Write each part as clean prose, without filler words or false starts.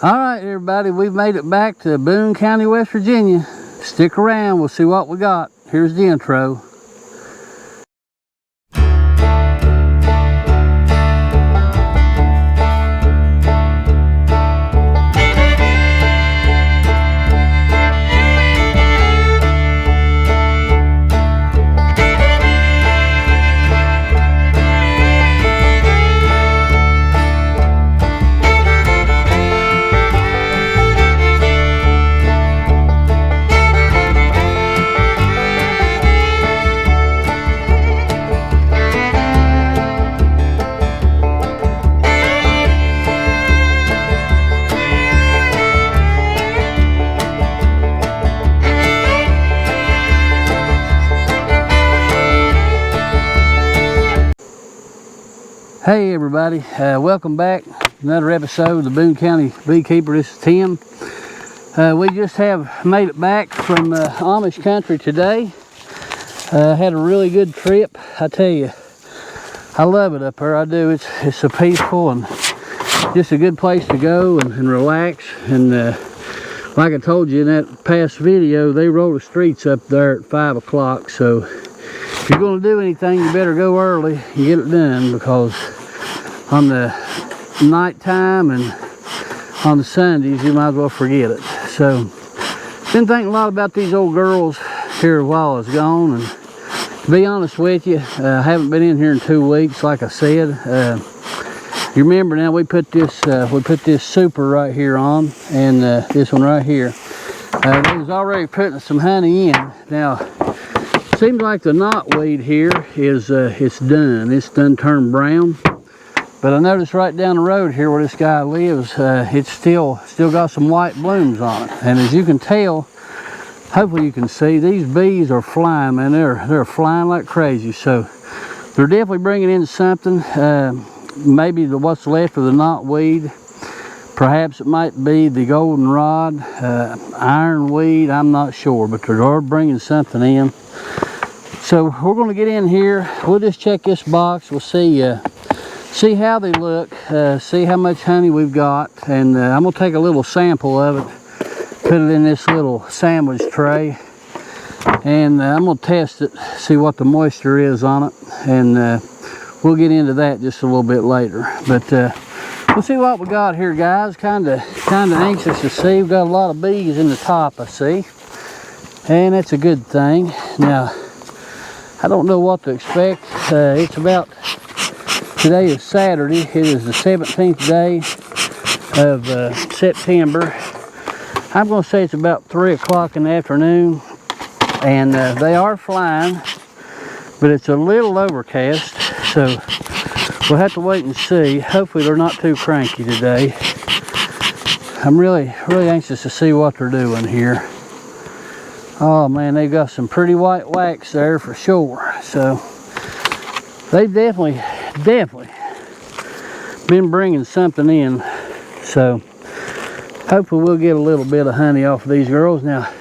All right, everybody, we've made it back to Boone County, West Virginia. Stick around, we'll see what we got. Here's the intro. Hey everybody, welcome back. Another episode of the Boone County Beekeeper. This is Tim. We just have made it back from Amish country today. Had a really good trip. I tell you, I love it up there. I do. It's so peaceful and just a good place to go and relax. And like I told you in that past video, they roll the streets up there at 5 o'clock. So if you're going to do anything, you better go early and get it done, because on the nighttime and on the Sundays, you might as well forget it. So, been thinking a lot about these old girls here while I was gone, and to be honest with you, I haven't been in here in 2 weeks, like I said. You remember now, we put this super right here on, and this one right here. It was already putting some honey in. Now, seems like the knotweed here is it's done turned brown. But I noticed right down the road here where this guy lives, it's still got some white blooms on it. And as you can tell, hopefully you can see, these bees are flying, man. They're flying like crazy. So they're definitely bringing in something. Maybe what's left of the knotweed. Perhaps it might be the goldenrod, ironweed. I'm not sure, but they are bringing something in. So we're going to get in here. We'll just check this box. We'll see how they look, see how much honey we've got, and I'm going to take a little sample of it, put it in this little sandwich tray, and I'm going to test it, see what the moisture is on it, and we'll get into that just a little bit later. But we'll see what we got here, guys. Kind of anxious to see. We've got a lot of bees in the top, I see, and that's a good thing. Now, I don't know what to expect. It's about, today is Saturday. It is the 17th day of September. I'm going to say it's about 3 o'clock in the afternoon, and they are flying, but it's a little overcast, so we'll have to wait and see. Hopefully they're not too cranky today. I'm really anxious to see what they're doing here. Oh man, they've got some pretty white wax there for sure. So they've definitely been bringing something in. So hopefully we'll get a little bit of honey off of these girls. Now,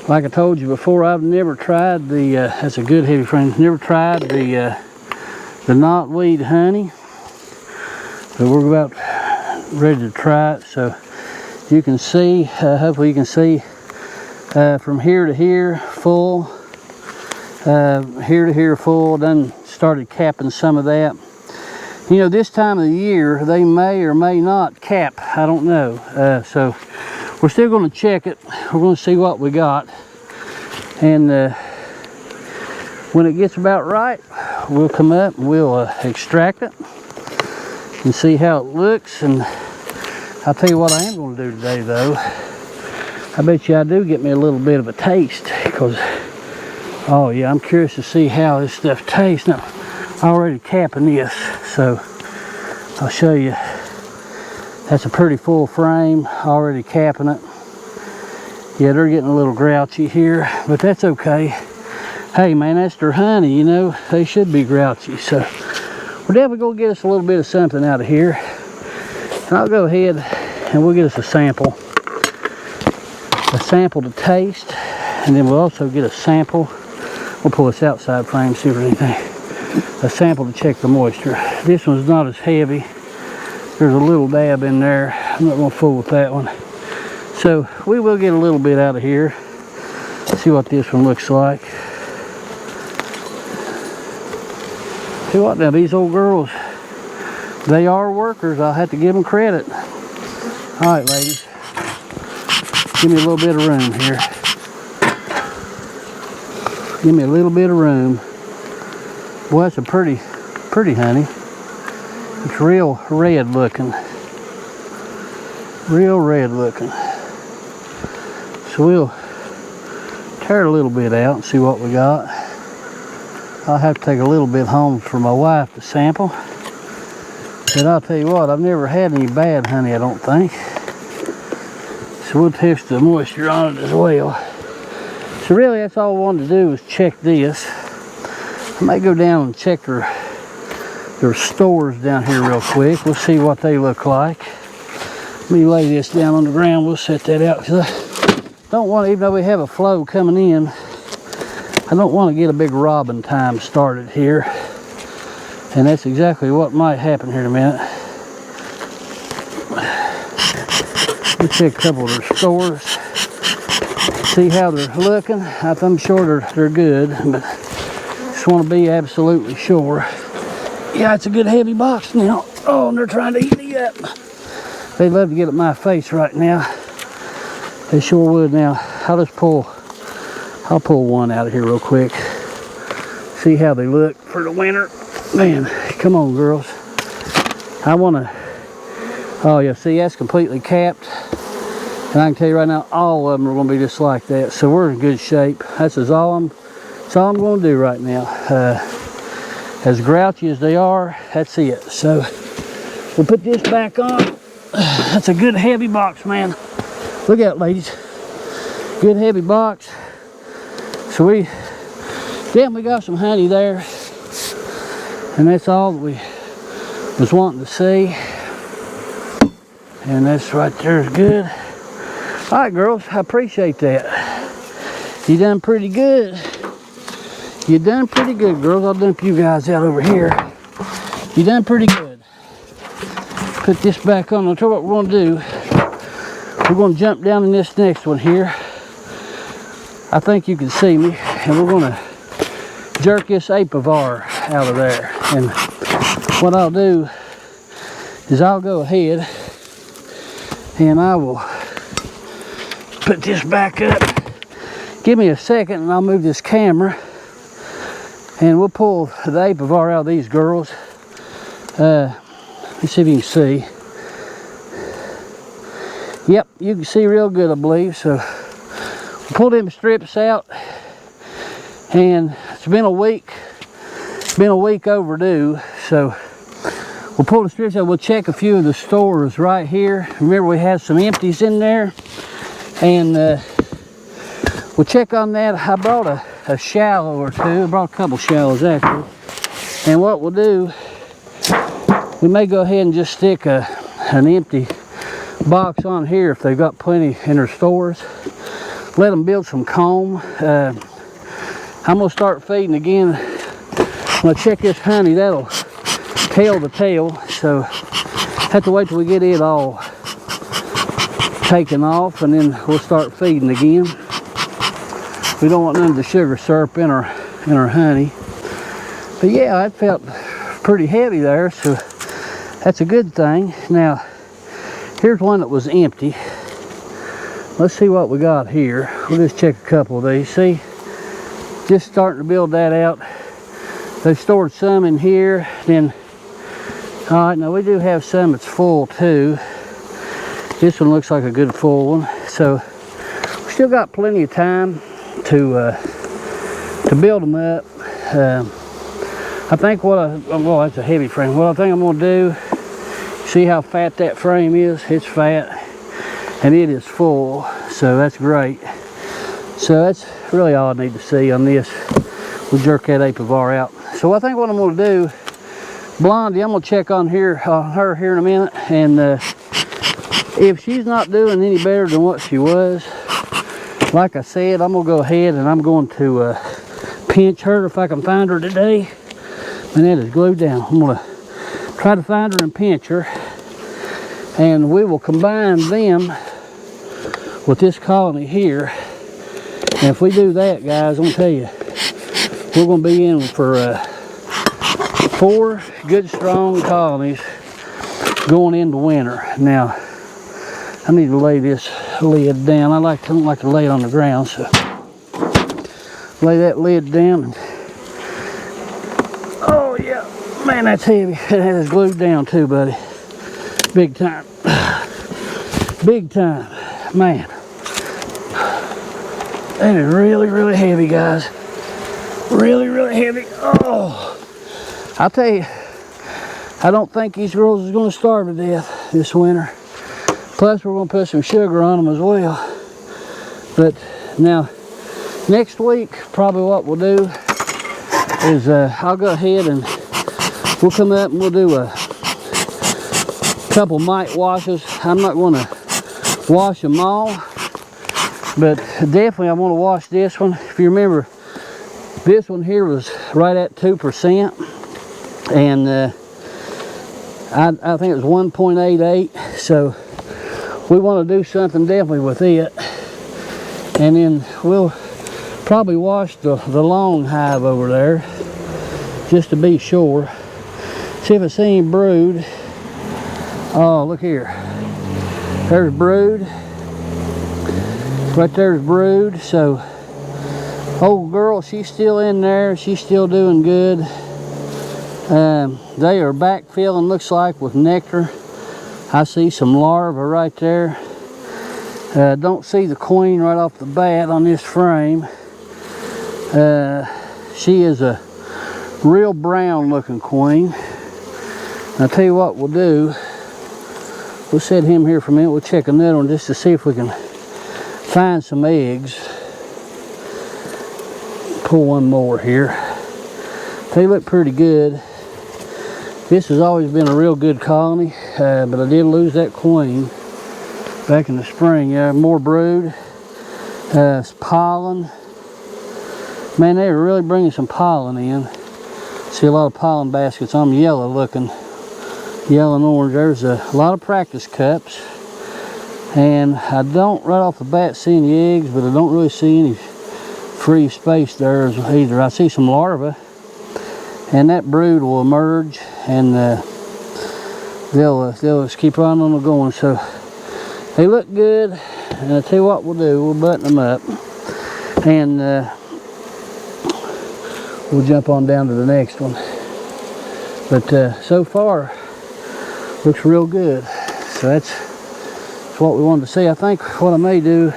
like I told you before, I've never tried the that's a good heavy frame. Never tried the knotweed honey, so we're about ready to try it. So you can see, hopefully you can see, from here to here full, here to here full. Done started capping some of that. You know, this time of the year they may or may not cap, I don't know. So we're still going to check it. We're going to see what we got, and when it gets about right, we'll come up and we'll extract it and see how it looks. And I'll tell you what I am going to do today, though. I bet you I do get me a little bit of a taste, because oh yeah, I'm curious to see how this stuff tastes. Now, already capping this, so I'll show you. That's a pretty full frame, already capping it. Yeah, they're getting a little grouchy here, but that's okay. Hey man, that's their honey, you know, they should be grouchy. So we're definitely gonna get us a little bit of something out of here. And I'll go ahead and we'll get us a sample to taste, and then we'll also get a sample. We'll pull this outside frame, see if there's anything. A sample to check the moisture. This one's not as heavy. There's a little dab in there. I'm not gonna fool with that one. So we will get a little bit out of here. See what this one looks like. See what now, these old girls, they are workers. I'll have to give them credit. All right, ladies, give me a little bit of room here. Give me a little bit of room. Boy, that's a pretty honey. It's real red looking. Real red looking. So we'll tear a little bit out and see what we got. I'll have to take a little bit home for my wife to sample. But I'll tell you what, I've never had any bad honey, I don't think. So we'll test the moisture on it as well. So really that's all I wanted to do was check this. I may go down and check their stores down here real quick. We'll see what they look like. Let me lay this down on the ground. We'll set that out because I don't want, even though we have a flow coming in, I don't want to get a big robbing time started here. And that's exactly what might happen here in a minute. Let's check a couple of their stores. See how they're looking. I'm sure they're good, but just want to be absolutely sure. Yeah, it's a good heavy box now. Oh, and they're trying to eat me up. They'd love to get at my face right now. They sure would. Now, I'll pull one out of here real quick. See how they look for the winter. Man, come on, girls. I want to, oh yeah, see, that's completely capped. And I can tell you right now, all of them are going to be just like that. So we're in good shape. That's all I'm going to do right now. As grouchy as they are, that's it. So we'll put this back on. That's a good heavy box, man. Look out, ladies. Good heavy box. So we definitely got some honey there. And that's all that we was wanting to see. And that's right there is good. All right, girls, I appreciate that. You done pretty good. You done pretty good, girls. I'll dump you guys out over here. You done pretty good. Put this back on. I'll tell you what we're going to do. We're going to jump down in this next one here. I think you can see me. And we're going to jerk this Apivar out of there. And what I'll do is I'll go ahead and I will put this back up. Give me a second and I'll move this camera and we'll pull the Apivar out of these girls. Let's see if you can see. Yep, you can see real good, I believe. So we'll pull them strips out, and it's been a week. It's been a week overdue. So we'll pull the strips out. We'll check a few of the stores right here. Remember, we had some empties in there, and we'll check on that. I brought a shallow or two. I brought a couple shallows actually. And what we'll do, we may go ahead and just stick an empty box on here if they've got plenty in their stores. Let them build some comb. I'm gonna start feeding again. When I check this honey, that'll tell the tale. So have to wait till we get it all taken off, and then we'll start feeding again. We don't want none of the sugar syrup in our honey. But yeah, it felt pretty heavy there, so that's a good thing. Now, here's one that was empty. Let's see what we got here. We'll just check a couple of these. See, just starting to build that out. They stored some in here. Then, all right, now we do have some that's full too. This one looks like a good full one. So we still got plenty of time to build them up. I think well, that's a heavy frame. What I think I'm gonna do, see how fat that frame is? It's fat and it is full, so that's great. So that's really all I need to see on this. We'll jerk that Apivar out. So I think what I'm gonna do, Blondie, I'm gonna check on her here in a minute, and if she's not doing any better than what she was, like I said, I'm gonna go ahead and I'm going to pinch her if I can find her today. And that is glued down. I'm gonna try to find her and pinch her. And we will combine them with this colony here. And if we do that, guys, I'm gonna tell you, we're gonna be in for 4 good strong colonies going into winter. Now, I need to lay this lid down. I don't like to lay it on the ground, so lay that lid down. And, oh yeah, man, that's heavy. It has glued down too, buddy. Big time. Big time, man. That is really, really heavy, guys. Really, really heavy. Oh, I'll tell you, I don't think these girls is going to starve to death this winter. Plus, we're going to put some sugar on them as well. But now, next week, probably what we'll do is I'll go ahead and we'll come up and we'll do a couple mite washes. I'm not going to wash them all, but definitely I want to wash this one. If you remember, this one here was right at 2%, and I think it was 1.88. So we want to do something definitely with it, and then we'll probably wash the long hive over there just to be sure. See if it's any brood. Oh, look here. There's brood. Right there's brood. So old girl, she's still in there. She's still doing good. They are backfilling, looks like, with nectar. I see some larvae right there. Don't see the queen right off the bat on this frame. She is a real brown looking queen. I'll tell you what we'll do. We'll set him here for a minute. We'll check another one just to see if we can find some eggs. Pull one more here. They look pretty good. This has always been a real good colony, but I did lose that queen back in the spring. Yeah, more brood. Pollen. Man, they were really bringing some pollen in. See a lot of pollen baskets. I'm yellow looking. Yellow and orange. There's a lot of practice cups. And I don't right off the bat see any eggs, but I don't really see any free space there either. I see some larvae, and that brood will emerge, and they'll just keep on going. So they look good, and I tell you what we'll do, we'll button them up, and we'll jump on down to the next one. But so far, looks real good. So that's what we wanted to see. I think what I may do,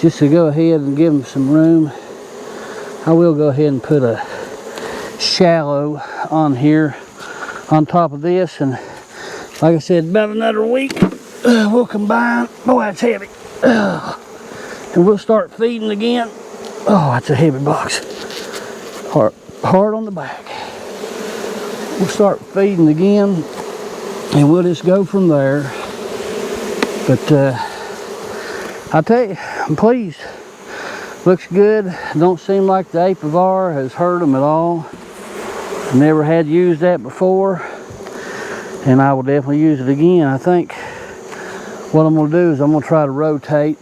just to go ahead and give them some room, I will go ahead and put a shallow on here on top of this, and like I said, about another week we'll combine. Boy, that's heavy. And we'll start feeding again. Oh, that's a heavy box. Hard on the back. We'll start feeding again, and we'll just go from there. But I'll tell you, I'm pleased. Looks good. Don't seem like the Apivar has hurt them at all. I never had used that before, and I will definitely use it again. I think what I'm going to do is I'm going to try to rotate.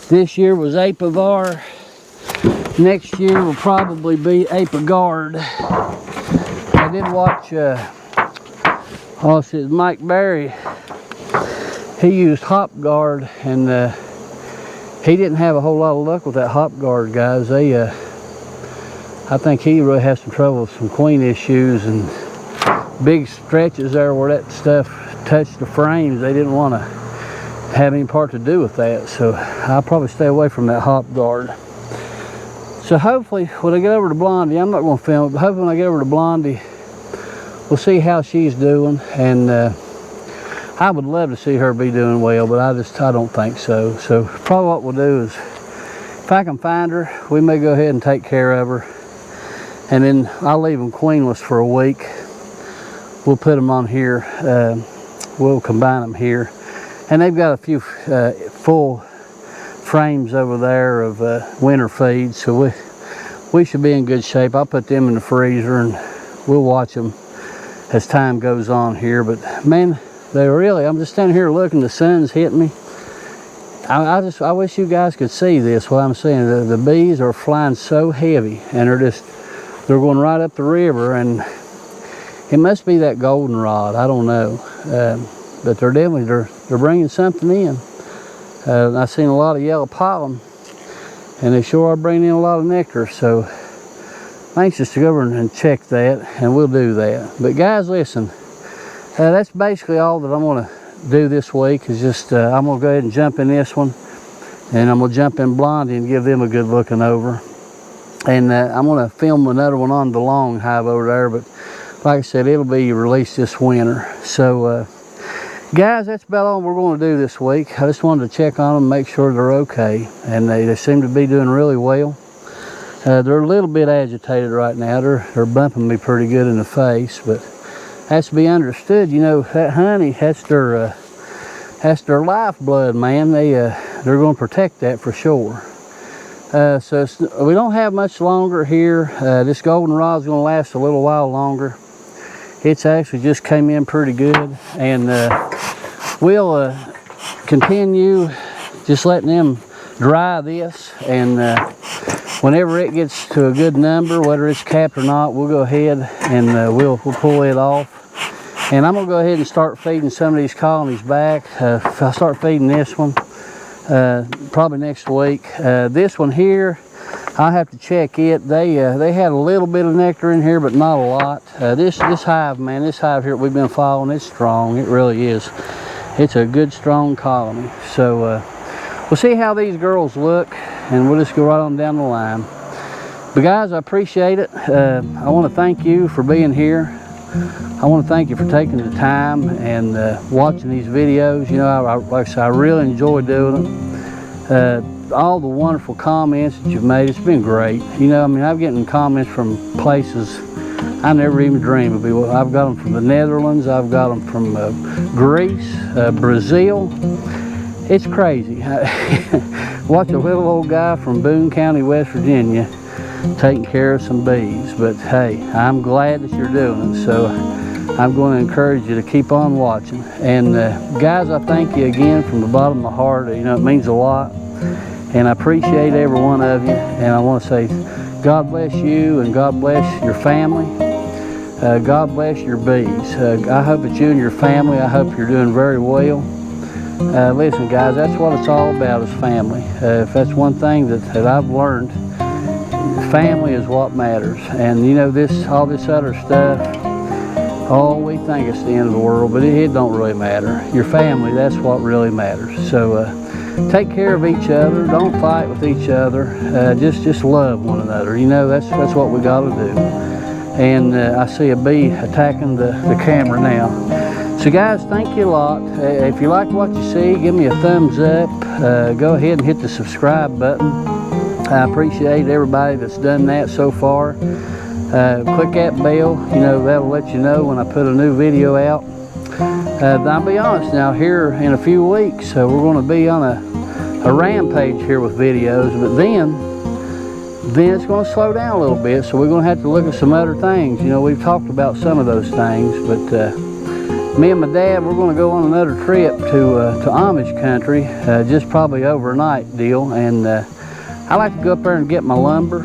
This year was Apivar. Next year will probably be Apigard. I did watch Mike Berry. He used Hop Guard, and he didn't have a whole lot of luck with that Hop Guard, guys. I think he really has some trouble with some queen issues and big stretches there where that stuff touched the frames. They didn't want to have any part to do with that, so I'll probably stay away from that Hop Guard. So hopefully when I get over to Blondie, I'm not going to film it, but hopefully when I get over to Blondie, we'll see how she's doing, and I would love to see her be doing well, but I don't think so. So probably what we'll do is, if I can find her, we may go ahead and take care of her, and then I'll leave them queenless for a week. We'll put them on here. We'll combine them here, and they've got a few full frames over there of winter feeds, so we should be in good shape. I'll put them in the freezer, and we'll watch them as time goes on here. But man, They really, I'm just standing here looking, the sun's hitting me. I wish you guys could see this, what I'm saying. The bees are flying so heavy, and they're going right up the river, and it must be that goldenrod, I don't know. But they're bringing something in. I've seen a lot of yellow pollen, and they sure are bringing in a lot of nectar, so I'm anxious to go over and check that, and we'll do that. But guys, listen, that's basically all that I'm going to do this week. Is just I'm going to go ahead and jump in this one, and I'm going to jump in Blondie and give them a good looking over. And I'm going to film another one on the long hive over there, but like I said, it'll be released this winter. So guys, that's about all we're going to do this week. I just wanted to check on them, make sure they're okay, and they seem to be doing really well. They're a little bit agitated right now. They're bumping me pretty good in the face, but has to be understood. You know, that honey, that's their lifeblood, man. They're going to protect that for sure. So we don't have much longer here. This goldenrod's going to last a little while longer. It's actually just came in pretty good, and we'll continue just letting them dry this, and whenever it gets to a good number, whether it's capped or not, we'll go ahead and we'll pull it off. And I'm going to go ahead and start feeding some of these colonies back. I'll start feeding this one probably next week. This one here, I'll have to check it. They had a little bit of nectar in here, but not a lot. This hive, man, this hive here we've been following, it's strong. It really is. It's a good, strong colony. So we'll see how these girls look, and we'll just go right on down the line. But guys, I appreciate it. I want to thank you for being here. I want to thank you for taking the time and watching these videos. You know, like I said, I really enjoy doing them. All the wonderful comments that you've made, it's been great. You know, I mean, I'm getting comments from places I never even dreamed of. I've got them from the Netherlands, I've got them from Greece, Brazil. It's crazy. Watch a little old guy from Boone County, West Virginia, taking care of some bees. But hey, I'm glad that you're doing it, so I'm going to encourage you to keep on watching. And guys, I thank you again from the bottom of my heart. You know, it means a lot, and I appreciate every one of you. And I want to say God bless you, and God bless your family. God bless your bees. I hope that you and your family, I hope you're doing very well. Listen guys, that's what it's all about, is family. If that's one thing that I've learned, family is what matters. And you know, all this other stuff, oh, we think it's the end of the world, but it don't really matter. Your family, that's what really matters. So take care of each other, don't fight with each other, just love one another. You know, that's what we got to do. And I see a bee attacking the camera now. So guys, thank you a lot. If you like what you see, give me a thumbs up. Go ahead and hit the subscribe button. I appreciate everybody that's done that so far. Click that bell, you know, that'll let you know when I put a new video out. I'll be honest now, here in a few weeks, we're going to be on a rampage here with videos, but then it's going to slow down a little bit, so we're going to have to look at some other things. You know, we've talked about some of those things, but me and my dad, we're going to go on another trip to Amish country, just probably overnight deal, and I like to go up there and get my lumber.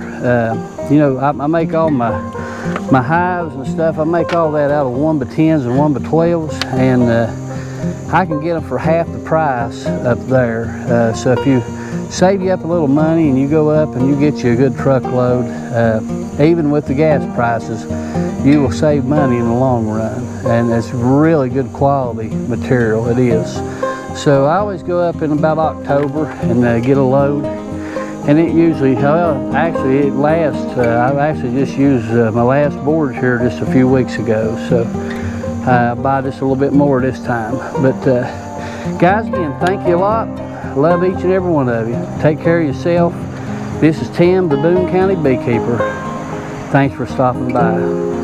You know, I make all my hives and stuff, I make all that out of 1x10s and 1x12s, and I can get them for half the price up there. So if you save you up a little money and you go up and you get you a good truckload, even with the gas prices, you will save money in the long run. And it's really good quality material, it is. So I always go up in about October and get a load. And it usually, well, actually it lasts, I've actually just used my last boards here just a few weeks ago. So I buy just a little bit more this time. But guys, again, thank you a lot. Love each and every one of you. Take care of yourself. This is Tim, the Boone County Beekeeper. Thanks for stopping by.